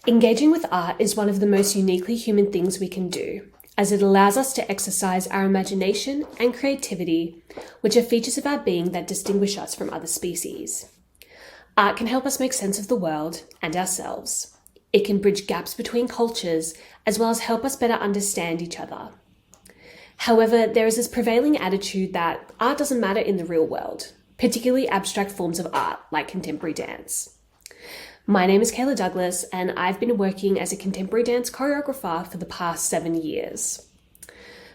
Engaging with art is one of the most uniquely human things we can do, as it allows us to exercise our imagination and creativity, which are features of our being that distinguish us from other species. Art can help us make sense of the world and ourselves. It can bridge gaps between cultures, as well as help us better understand each other. However, there is this prevailing attitude that art doesn't matter in the real world, particularly abstract forms of art like contemporary dance. My name is Kayla Douglas, and I've been working as a contemporary dance choreographer for the past 7 years.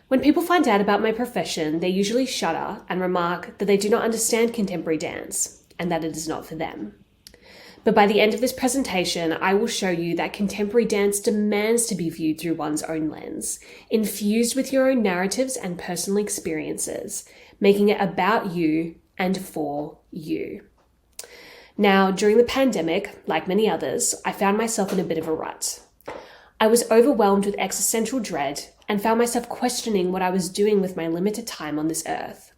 When people find out about my profession, they usually shudder and remark that they do not understand contemporary dance and that it is not for them. But by the end of this presentation, I will show you that contemporary dance demands to be viewed through one's own lens, infused with your own narratives and personal experiences, making it about you and for you. Now, during the pandemic, like many others, I found myself in a bit of a rut. I was overwhelmed with existential dread and found myself questioning what I was doing with my limited time on this earth.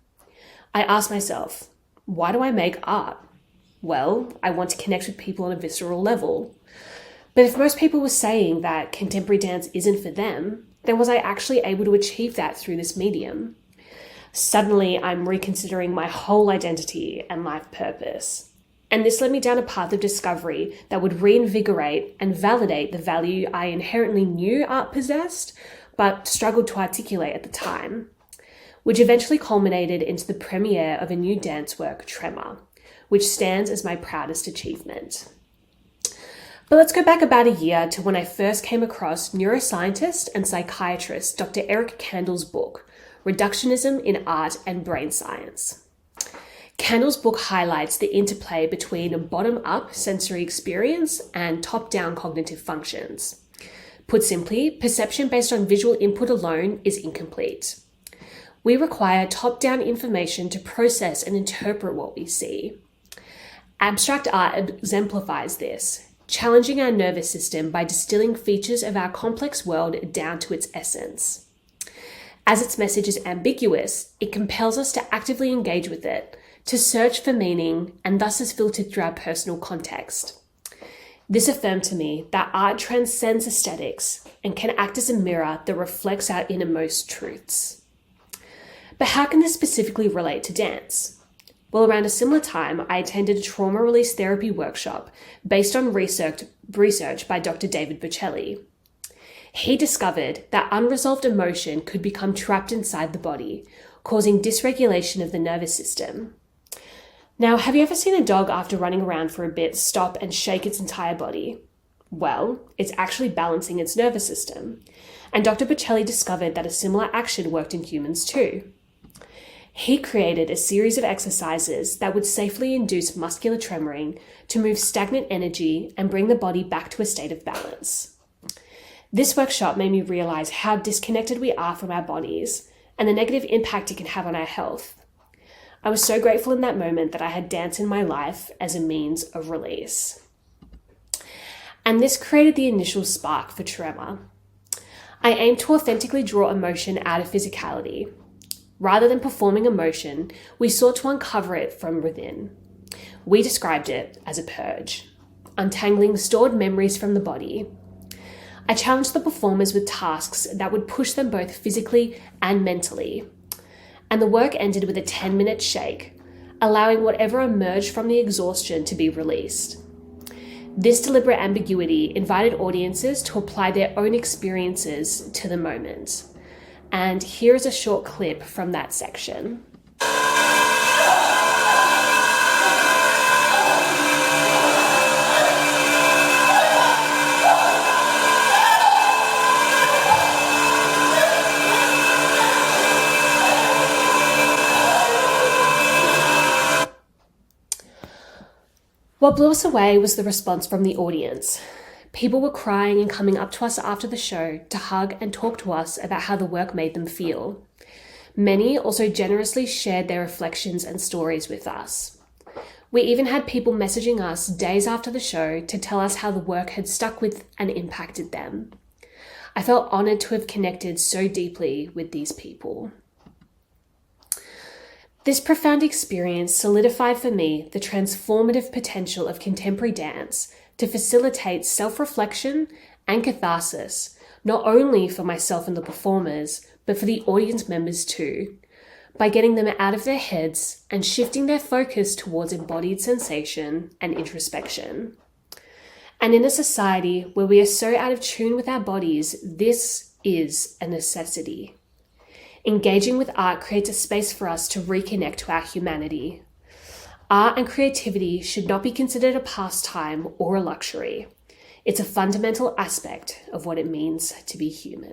I asked myself, why do I make art? Well, I want to connect with people on a visceral level. But if most people were saying that contemporary dance isn't for them, then was I actually able to achieve that through this medium? Suddenly, I'm reconsidering my whole identity and life purpose. And this led me down a path of discovery that would reinvigorate and validate the value I inherently knew art possessed, but struggled to articulate at the time, which eventually culminated into the premiere of a new dance work, Tremor, which stands as my proudest achievement. But let's go back about a year to when I first came across neuroscientist and psychiatrist Dr. Eric Kandel's book, Reductionism in Art and Brain Science. Kandel's book highlights the interplay between a bottom-up sensory experience and top-down cognitive functions. Put simply, perception based on visual input alone is incomplete. We require top-down information to process and interpret what we see. Abstract art exemplifies this, challenging our nervous system by distilling features of our complex world down to its essence. As its message is ambiguous, it compels us to actively engage with it, to search for meaning, and thus is filtered through our personal context. This affirmed to me that art transcends aesthetics and can act as a mirror that reflects our innermost truths. But how can this specifically relate to dance? Well, around a similar time, I attended a trauma release therapy workshop based on research by Dr. David Bocelli. He discovered that unresolved emotion could become trapped inside the body, causing dysregulation of the nervous system. Now, have you ever seen a dog after running around for a bit stop and shake its entire body? Well, it's actually balancing its nervous system. And Dr. Bocelli discovered that a similar action worked in humans too. He created a series of exercises that would safely induce muscular tremoring to move stagnant energy and bring the body back to a state of balance. This workshop made me realize how disconnected we are from our bodies and the negative impact it can have on our health. I was so grateful in that moment that I had dance in my life as a means of release. And this created the initial spark for Tremor. I aimed to authentically draw emotion out of physicality. Rather than performing emotion, we sought to uncover it from within. We described it as a purge, untangling stored memories from the body. I challenged the performers with tasks that would push them both physically and mentally. And the work ended with a 10-minute shake, allowing whatever emerged from the exhaustion to be released. This deliberate ambiguity invited audiences to apply their own experiences to the moment. And here is a short clip from that section. What blew us away was the response from the audience. People were crying and coming up to us after the show to hug and talk to us about how the work made them feel. Many also generously shared their reflections and stories with us. We even had people messaging us days after the show to tell us how the work had stuck with and impacted them. I felt honored to have connected so deeply with these people. This profound experience solidified for me the transformative potential of contemporary dance to facilitate self-reflection and catharsis, not only for myself and the performers, but for the audience members too, by getting them out of their heads and shifting their focus towards embodied sensation and introspection. And in a society where we are so out of tune with our bodies, this is a necessity. Engaging with art creates a space for us to reconnect to our humanity. Art and creativity should not be considered a pastime or a luxury. It's a fundamental aspect of what it means to be human.